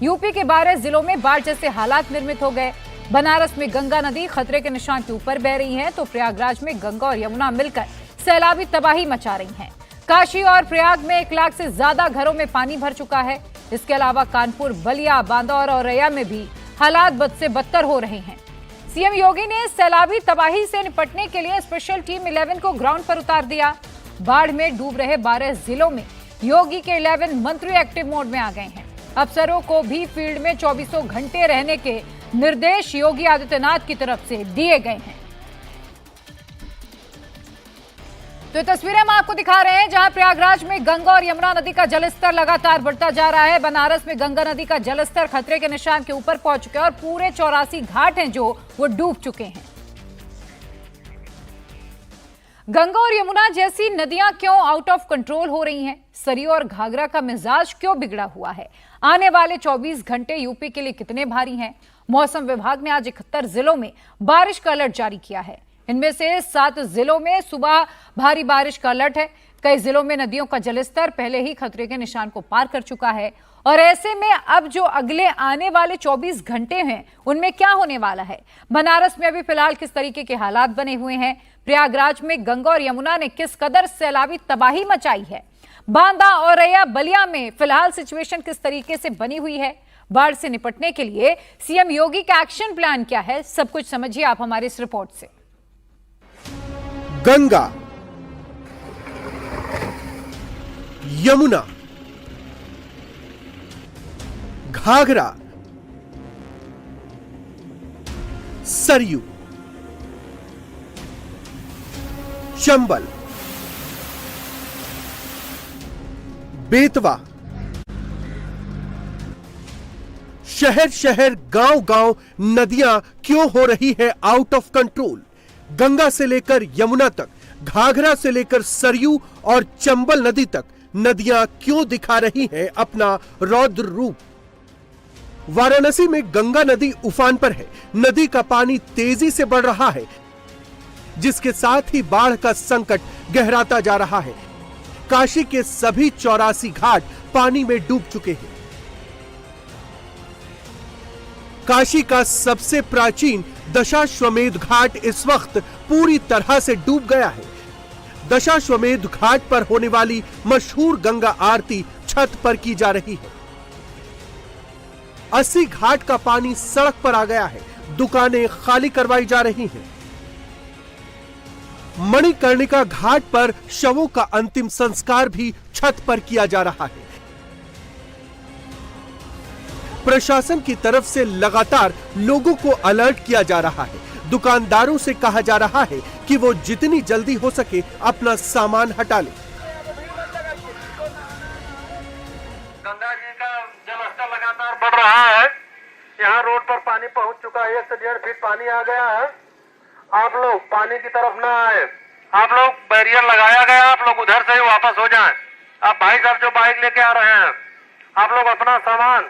UP के 12 जिलों में बाढ़ जैसे हालात निर्मित हो गए। बनारस में गंगा नदी खतरे के निशान के ऊपर बह रही है, तो प्रयागराज में गंगा और यमुना मिलकर सैलाबी तबाही मचा रही हैं। काशी और प्रयाग में 1 लाख से ज्यादा घरों में पानी भर चुका है। इसके अलावा कानपुर, बलिया, बांदा और औरैया में भी हालात बद से बदतर हो रहे हैं। सीएम योगी ने सैलाबी तबाही से निपटने के लिए स्पेशल टीम 11 को ग्राउंड पर उतार दिया। बाढ़ में डूब रहे 12 जिलों में योगी के 11 मंत्री एक्टिव मोड में आ गए हैं। अफसरों को भी फील्ड में 24 घंटे रहने के निर्देश योगी आदित्यनाथ की तरफ से दिए गए हैं। तो ये तस्वीरें हम आपको दिखा रहे हैं, जहां प्रयागराज में गंगा और यमुना नदी का जलस्तर लगातार बढ़ता जा रहा है। बनारस में गंगा नदी का जलस्तर खतरे के निशान के ऊपर पहुंच चुका है और पूरे 84 घाट हैं जो वो डूब चुके हैं। गंगा और यमुना जैसी नदियां क्यों आउट ऑफ कंट्रोल हो रही हैं? सरयू और घाघरा का मिजाज क्यों बिगड़ा हुआ है? आने वाले 24 घंटे यूपी के लिए कितने भारी हैं? मौसम विभाग ने आज 71 जिलों में बारिश का अलर्ट जारी किया है। इनमें से 7 जिलों में सुबह भारी बारिश का अलर्ट है। कई जिलों में नदियों का जलस्तर पहले ही खतरे के निशान को पार कर चुका है और ऐसे में अब जो अगले आने वाले 24 घंटे हैं उनमें क्या होने वाला है? बनारस में अभी फिलहाल किस तरीके के हालात बने हुए हैं? प्रयागराज में गंगा और यमुना ने किस कदर सैलाबी तबाही मचाई है? बांदा, औरैया, बलिया में फिलहाल सिचुएशन किस तरीके से बनी हुई है? बाढ़ से निपटने के लिए सीएम योगी का एक्शन प्लान क्या है? सब कुछ समझिए आप हमारी इस रिपोर्ट से। गंगा, यमुना, घाघरा, सरयू, चंबल, बेतवा, शहर शहर, गांव गांव नदियां क्यों हो रही है आउट ऑफ कंट्रोल? गंगा से लेकर यमुना तक, घाघरा से लेकर सरयू और चंबल नदी तक नदियां क्यों दिखा रही हैं अपना रौद्र रूप? वाराणसी में गंगा नदी उफान पर है। नदी का पानी तेजी से बढ़ रहा है, जिसके साथ ही बाढ़ का संकट गहराता जा रहा है। काशी के सभी 84 घाट पानी में डूब चुके हैं। काशी का सबसे प्राचीन दशाश्वमेध घाट इस वक्त पूरी तरह से डूब गया है। दशाश्वमेध घाट पर होने वाली मशहूर गंगा आरती छत पर की जा रही है। 80 घाट का पानी सड़क पर आ गया है। दुकानें खाली करवाई जा रही हैं। मणिकर्णिका घाट पर शवों का अंतिम संस्कार भी छत पर किया जा रहा है। प्रशासन की तरफ से लगातार लोगों को अलर्ट किया जा रहा है। दुकानदारों से कहा जा रहा है कि वो जितनी जल्दी हो सके अपना सामान हटा लें। गंगा जी का जलस्तर लगातार बढ़ रहा है। यहाँ रोड पर पानी पहुँच चुका है। 1 से 1.5 फीट पानी आ गया है। आप लोग पानी की तरफ ना आए। आप लोग बैरियर लगाया गया, आप लोग उधर से ही वापस हो जाएं। आप भाई साहब जो बाइक लेके आ रहे हैं, आप लोग अपना सामान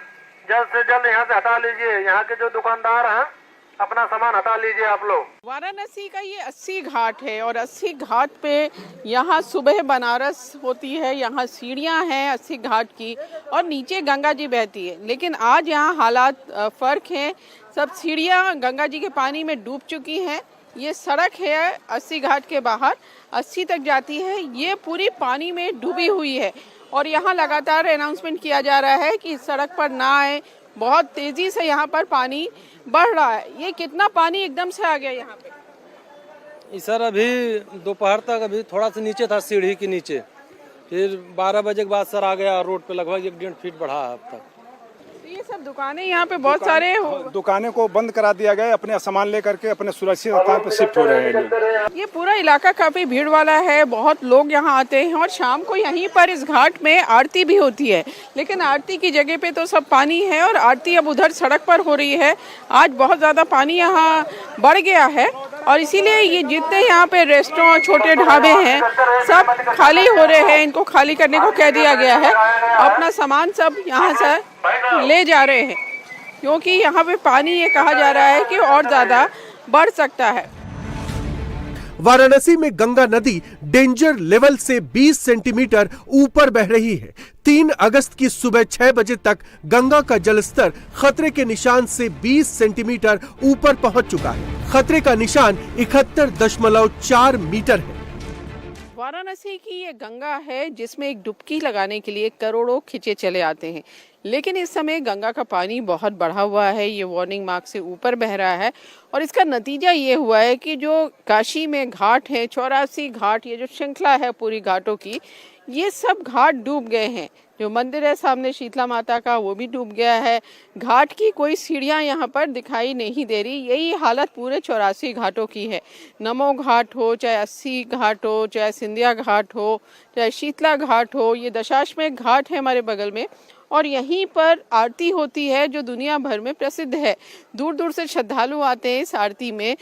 जल्द से जल्द यहाँ से हटा लीजिए। यहाँ के जो दुकानदार हैं अपना सामान हटा लीजिए आप लोग। वाराणसी का ये 80 घाट है और 80 घाट पे यहाँ सुबह बनारस होती है, यहाँ सीढ़ियाँ हैं 80 घाट की और नीचे गंगा जी बहती है। लेकिन आज यहाँ हालात फर्क हैं। सब सीढ़ियाँ गंगा जी के पानी में डूब चुकी हैं। ये सड़क है 80 घाट के बाहर 80 तक जाती है, ये पूरी पानी में डूबी हुई है और यहाँ लगातार अनाउंसमेंट किया जा रहा है कि सड़क पर ना आए। बहुत तेजी से यहाँ पर पानी बढ़ रहा है। ये कितना पानी एकदम से आ गया यहाँ पे? सर अभी दोपहर तक अभी थोड़ा सा नीचे था, सीढ़ी के नीचे, फिर 12 बजे के बाद सर आ गया रोड पे, लगभग 1.5 फीट बढ़ा है अब तक। ये सब दुकानें यहाँ पे बहुत सारे दुकानें को बंद करा दिया गया। अपने सामान लेकर के अपने सुरक्षित स्थान पर शिफ्ट हो रहे हैं। ये पूरा इलाका काफी भीड़ वाला है, बहुत लोग यहाँ आते हैं और शाम को यहीं पर इस घाट में आरती भी होती है। लेकिन आरती की जगह पे तो सब पानी है और आरती अब उधर सड़क पर हो रही है। आज बहुत ज्यादा पानी यहाँ बढ़ गया है और इसीलिए ये जितने यहाँ पे रेस्टोरेंट, छोटे ढाबे हैं, सब खाली हो रहे हैं। इनको खाली करने को कह दिया गया है। अपना सामान सब यहाँ से ले जा रहे हैं क्योंकि यहाँ पे पानी ये कहा जा रहा है कि और ज्यादा बढ़ सकता है। वाराणसी में गंगा नदी डेंजर लेवल से 20 सेंटीमीटर ऊपर बह रही है। 3 अगस्त की सुबह 6 बजे तक गंगा का जलस्तर खतरे के निशान से 20 सेंटीमीटर ऊपर पहुंच चुका है। खतरे का निशान 71.4 मीटर है। वाराणसी की ये गंगा है जिसमें एक डुबकी लगाने के लिए करोड़ों खिंचे चले आते हैं, लेकिन इस समय गंगा का पानी बहुत बढ़ा हुआ है, ये वार्निंग मार्क से ऊपर बह रहा है और इसका नतीजा ये हुआ है कि जो काशी में घाट है, 84 घाट, ये जो श्रृंखला है पूरी घाटों की, ये सब घाट डूब गए हैं। जो मंदिर है सामने शीतला माता का, वो भी डूब गया है। घाट की कोई सीढ़ियां यहाँ पर दिखाई नहीं दे रही। यही हालत पूरे 84 घाटों की है। नमो घाट हो, चाहे 80 घाट हो, चाहे सिंधिया घाट हो, चाहे शीतला घाट हो, ये दशाश्वमेध घाट है हमारे बगल में और यहीं पर आरती होती है जो दुनिया भर में प्रसिद्ध है। दूर दूर से श्रद्धालु आते हैं इस आरती में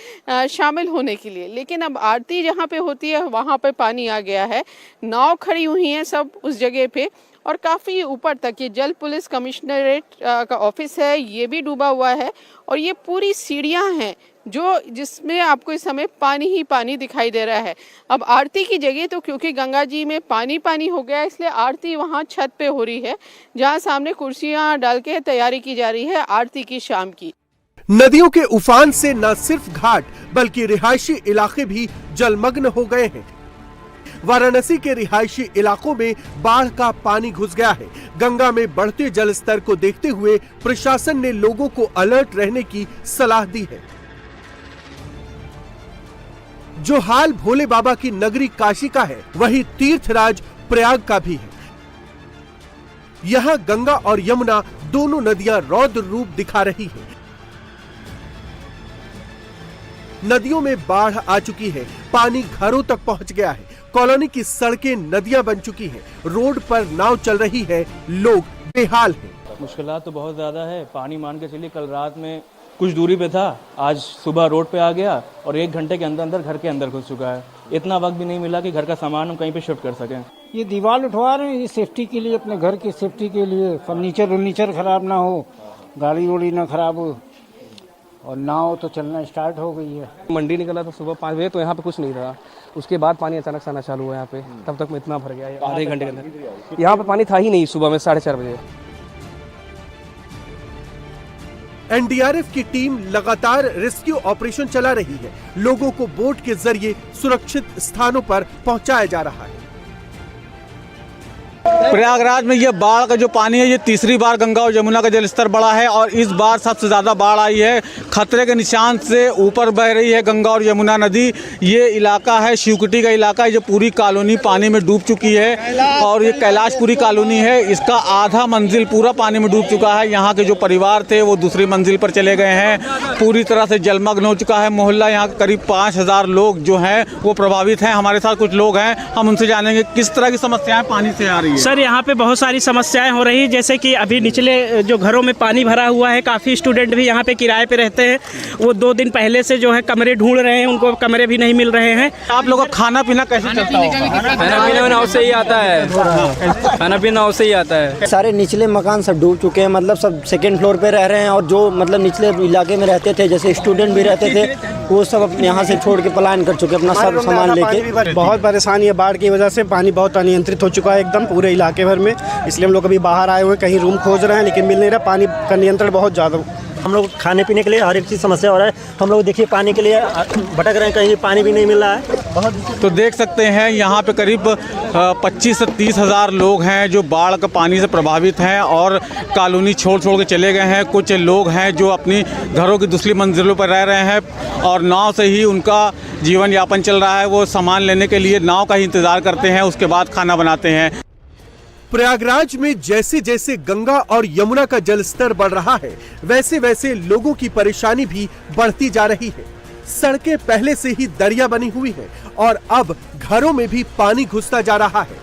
शामिल होने के लिए, लेकिन अब आरती जहाँ पे होती है वहाँ पे पानी आ गया है। नाव खड़ी हुई हैं सब उस जगह पे और काफ़ी ऊपर तक ये जल पुलिस कमिश्नरेट का ऑफिस है, ये भी डूबा हुआ है और ये पूरी सीढ़ियाँ हैं जिसमें आपको इस समय पानी ही पानी दिखाई दे रहा है। अब आरती की जगह तो क्योंकि गंगा जी में पानी पानी हो गया, इसलिए आरती वहाँ छत पे हो रही है, जहाँ सामने कुर्सियाँ डाल के तैयारी की जा रही है आरती की शाम की। नदियों के उफान से न सिर्फ घाट बल्कि रिहायशी इलाके भी जलमग्न हो गए हैं। वाराणसी के रिहायशी इलाकों में बाढ़ का पानी घुस गया है। गंगा में बढ़ते जलस्तर को देखते हुए प्रशासन ने लोगों को अलर्ट रहने की सलाह दी है। जो हाल भोले बाबा की नगरी काशी का है, वही तीर्थराज प्रयाग का भी है। यहां गंगा और यमुना दोनों नदियां रौद्र रूप दिखा रही हैं। नदियों में बाढ़ आ चुकी है, पानी घरों तक पहुंच गया है, कॉलोनी की सड़कें नदियां बन चुकी हैं, रोड पर नाव चल रही है, लोग बेहाल हैं। मुश्किलात तो बहुत ज़्यादा है। पानी मान के चलिए कल रात में कुछ दूरी पे था, आज सुबह रोड पे आ गया और 1 घंटे के अंदर अंदर घर के अंदर घुस चुका है। इतना वक्त भी नहीं मिला कि घर का सामान हम कहीं पे शिफ्ट कर सकें। ये दीवार उठवा रहे हैं ये सेफ्टी के लिए, अपने घर की सेफ्टी के लिए, फर्नीचर खराब ना हो, गाड़ी वोड़ी ना खराब हो और नाव तो चलना स्टार्ट हो गई है। मंडी निकला था सुबह 5 बजे, तो यहाँ पे कुछ नहीं था। उसके बाद पानी अचानक से आना चालू हुआ यहाँ पे, तब तक में इतना भर गया है आधे घंटे के अंदर। यहाँ पे पानी था ही नहीं सुबह में 4:30 बजे। एनडीआरएफ की टीम लगातार रेस्क्यू ऑपरेशन चला रही है। लोगों को बोट के जरिए सुरक्षित स्थानों पर पहुंचाया जा रहा है। प्रयागराज में ये बाढ़ का जो पानी है, ये तीसरी बार गंगा और यमुना का जलस्तर बढ़ा है और इस बार सबसे ज़्यादा बाढ़ आई है। खतरे के निशान से ऊपर बह रही है गंगा और यमुना नदी। ये इलाका है शिवकुटी का इलाका है, जो पूरी कॉलोनी पानी में डूब चुकी है और ये कैलाशपुरी कॉलोनी है, इसका आधा मंजिल पूरा पानी में डूब चुका है। यहाँ के जो परिवार थे वो दूसरी मंजिल पर चले गए हैं, पूरी तरह से जलमग्न हो चुका है मोहल्ला। यहाँ करीब 5000 लोग जो हैं वो प्रभावित हैं। हमारे साथ कुछ लोग हैं, हम उनसे जानेंगे किस तरह की समस्याएं पानी से आ रही है। सर, यहाँ पे बहुत सारी समस्याएं हो रही, जैसे कि अभी निचले जो घरों में पानी भरा हुआ है, काफ़ी स्टूडेंट भी यहाँ पे किराए पे रहते हैं, वो 2 दिन पहले से जो है कमरे ढूंढ रहे हैं, उनको कमरे भी नहीं मिल रहे हैं। आप लोगों का खाना पीना कैसे चलता है? खाना पीना नाव से ही आता है, खाना पीना नाव से ही आता है। सारे निचले मकान सब डूब चुके हैं, मतलब सब 2nd फ्लोर पे रह रहे हैं और जो मतलब निचले इलाके में रहते थे, जैसे स्टूडेंट भी रहते थे, वो सब यहाँ से छोड़ के पलायन कर चुके अपना सब सामान लेके। बहुत परेशानी है, बाढ़ की वजह से पानी बहुत अनियंत्रित हो चुका है एकदम पूरे इलाके भर में, इसलिए हम लोग अभी बाहर आए हुए हैं, कहीं रूम खोज रहे हैं लेकिन मिल नहीं रहा। पानी का नियंत्रण बहुत ज़्यादा, हम लोग खाने पीने के लिए हर एक चीज़ समस्या हो रहा है। हम लोग देखिए पानी के लिए भटक रहे हैं, कहीं पानी भी नहीं मिल रहा है बहुत। तो देख सकते हैं यहाँ पे करीब 25 से 30 हज़ार लोग हैं जो बाढ़ का पानी से प्रभावित हैं और कॉलोनी छोड़ के चले गए हैं। कुछ लोग हैं जो अपनी घरों की दूसरी मंजिलों पर रह रहे हैं और नाव से ही उनका जीवन यापन चल रहा है। वो सामान लेने के लिए नाव का ही इंतज़ार करते हैं, उसके बाद खाना बनाते हैं। प्रयागराज में जैसे जैसे गंगा और यमुना का जलस्तर बढ़ रहा है, वैसे वैसे लोगों की परेशानी भी बढ़ती जा रही है। सड़कें पहले से ही दरिया बनी हुई हैं और अब घरों में भी पानी घुसता जा रहा है।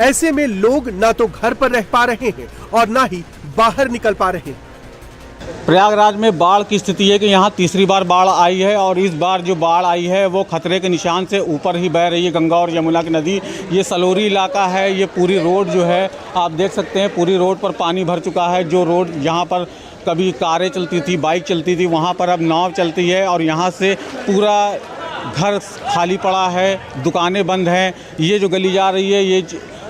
ऐसे में लोग ना तो घर पर रह पा रहे हैं और ना ही बाहर निकल पा रहे हैं। प्रयागराज में बाढ़ की स्थिति है कि यहाँ तीसरी बार बाढ़ आई है और इस बार जो बाढ़ आई है वो खतरे के निशान से ऊपर ही बह रही है गंगा और यमुना की नदी। ये सलोरी इलाका है, ये पूरी रोड जो है आप देख सकते हैं, पूरी रोड पर पानी भर चुका है। जो रोड यहाँ पर कभी कारें चलती थी, बाइक चलती थी, वहाँ पर अब नाव चलती है और यहाँ से पूरा घर खाली पड़ा है, दुकानें बंद हैं। ये जो गली जा रही है ये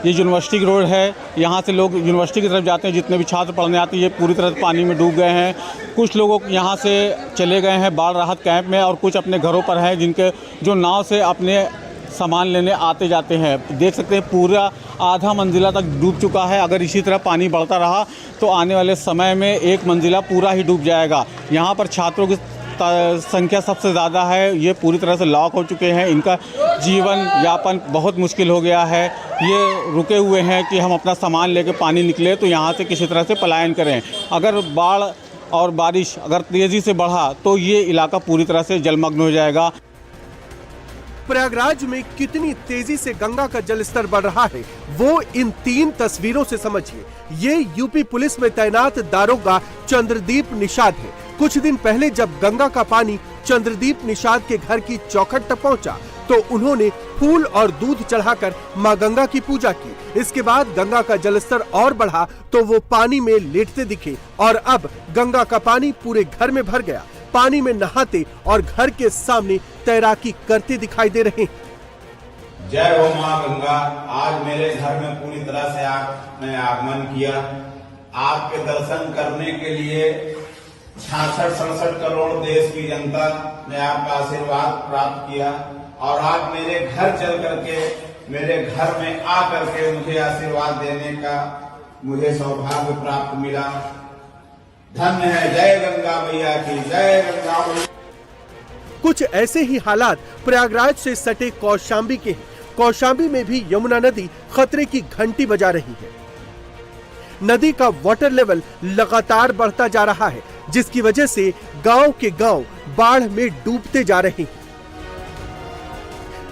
यूनिवर्सिटी की रोड है, यहाँ से लोग यूनिवर्सिटी की तरफ जाते हैं, जितने भी छात्र पढ़ने आते हैं ये पूरी तरह पानी में डूब गए हैं। कुछ लोगों यहाँ से चले गए हैं बाढ़ राहत कैंप में और कुछ अपने घरों पर हैं जिनके जो नाव से अपने सामान लेने आते जाते हैं। देख सकते हैं पूरा आधा मंजिला तक डूब चुका है। अगर इसी तरह पानी बढ़ता रहा तो आने वाले समय में एक मंजिला पूरा ही डूब जाएगा। यहाँ पर छात्रों की संख्या सबसे ज़्यादा है, ये पूरी तरह से लॉक हो चुके हैं, इनका जीवन यापन बहुत मुश्किल हो गया है। ये रुके हुए हैं कि हम अपना सामान लेकर पानी निकले तो यहाँ से किसी तरह से पलायन करें। अगर बाढ़ और बारिश अगर तेज़ी से बढ़ा तो ये इलाका पूरी तरह से जलमग्न हो जाएगा। प्रयागराज में कितनी तेजी से गंगा का जलस्तर बढ़ रहा है वो इन 3 तस्वीरों से समझिए। ये यूपी पुलिस में तैनात दारोगा चंद्रदीप निषाद है। कुछ दिन पहले जब गंगा का पानी चंद्रदीप निषाद के घर की चौखट तक पहुंचा तो उन्होंने फूल और दूध चढ़ाकर मां गंगा की पूजा की। इसके बाद गंगा का जलस्तर और बढ़ा तो वो पानी में लेटते दिखे और अब गंगा का पानी पूरे घर में भर गया। पानी में नहाते और घर के सामने तैराकी करते दिखाई दे रहे हैं। जय हो मां गंगा। आज मेरे घर में पूरी तरह से आपने आगमन किया। आपके दर्शन करने के लिए 66-67 करोड़ देश की जनता ने आपका आशीर्वाद प्राप्त किया और आप मेरे घर चल करके मेरे घर में आ करके मुझे आशीर्वाद देने का मुझे सौभाग्य प्राप्त मिला। धन्य है। जय गंगा मैया की जय। गंगा मैया। कुछ ऐसे ही हालात प्रयागराज से सटे कौशाम्बी के हैं। कौशाम्बी में भी यमुना नदी खतरे की घंटी बजा रही है। नदी का वाटर लेवल लगातार बढ़ता जा रहा है जिसकी वजह से गांव के गांव बाढ़ में डूबते जा रहे हैं।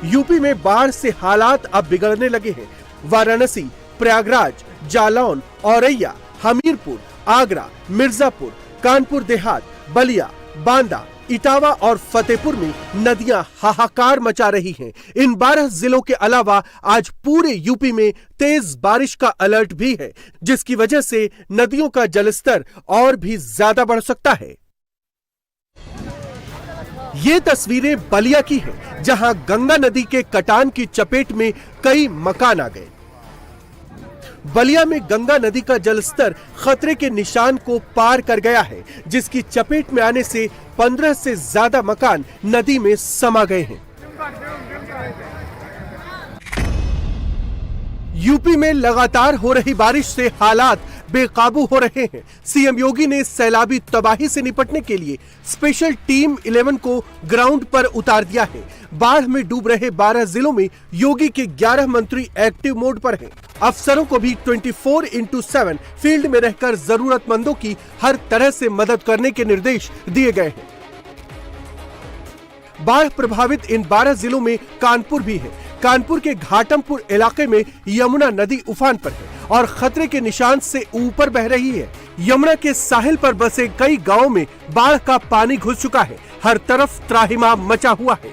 यूपी में बाढ़ से हालात अब बिगड़ने लगे हैं। वाराणसी, प्रयागराज, जालौन, औरैया, हमीरपुर, आगरा, मिर्जापुर, कानपुर देहात, बलिया, बांदा, इटावा और फतेहपुर में नदियां हाहाकार मचा रही हैं। इन 12 जिलों के अलावा आज पूरे यूपी में तेज बारिश का अलर्ट भी है जिसकी वजह से नदियों का जलस्तर और भी ज्यादा बढ़ सकता है। ये तस्वीरें बलिया की हैं, जहां गंगा नदी के कटान की चपेट में कई मकान आ गए। बलिया में गंगा नदी का जलस्तर खतरे के निशान को पार कर गया है जिसकी चपेट में आने से 15 से ज्यादा मकान नदी में समा गए हैं। यूपी में लगातार हो रही बारिश से हालात बेकाबू हो रहे हैं। सीएम योगी ने सैलाबी तबाही से निपटने के लिए स्पेशल टीम 11 को ग्राउंड पर उतार दिया है। बाढ़ में डूब रहे 12 जिलों में योगी के 11 मंत्री एक्टिव मोड पर हैं। अफसरों को भी 24/7 फील्ड में रहकर जरूरतमंदों की हर तरह से मदद करने के निर्देश दिए गए हैं। बाढ़ प्रभावित इन 12 जिलों में कानपुर भी है। कानपुर के घाटमपुर इलाके में यमुना नदी उफान पर है और खतरे के निशान से ऊपर बह रही है। यमुना के साहिल पर बसे कई गांवों में बाढ़ का पानी घुस चुका है। हर तरफ त्राहिमाम मचा हुआ है।